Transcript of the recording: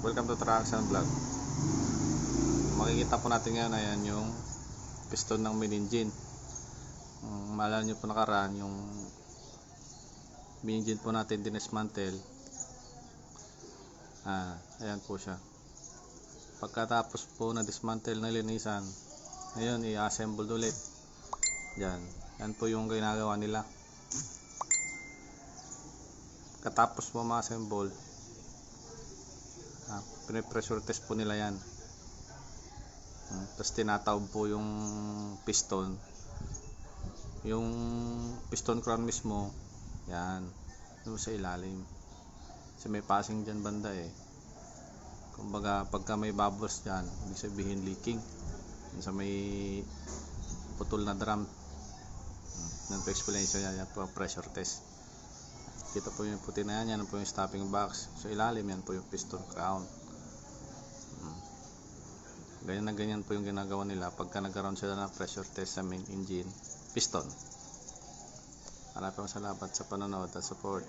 Welcome to Traction Vlog. Makikita po natin ngayon, ayan yung piston ng main engine. Maalala nyo po nakaraan, yung main engine po natin dinismantle. Ayan po siya. Pagkatapos po na dismantle na linisan, ngayon i-assemble ulit. Yan po yung ginagawa nila. Katapos po ma-assemble, pinipressure test po nila yan. Tapos tinataob po yung piston crown mismo. Yan, yung sa ilalim, kasi may passing dyan banda kumbaga pagka may bubbles dyan, ibig sabihin leaking. Yung sa may putol na drum, yan po explanation yan po, pressure test. Kita po yung puti na yan po yung stopping box. So ilalim yan po yung piston crown. Ganyan na ganyan po yung ginagawa nila pagka nagkaroon sila ng pressure test sa main engine piston. Maraming salamat sa panonood at support.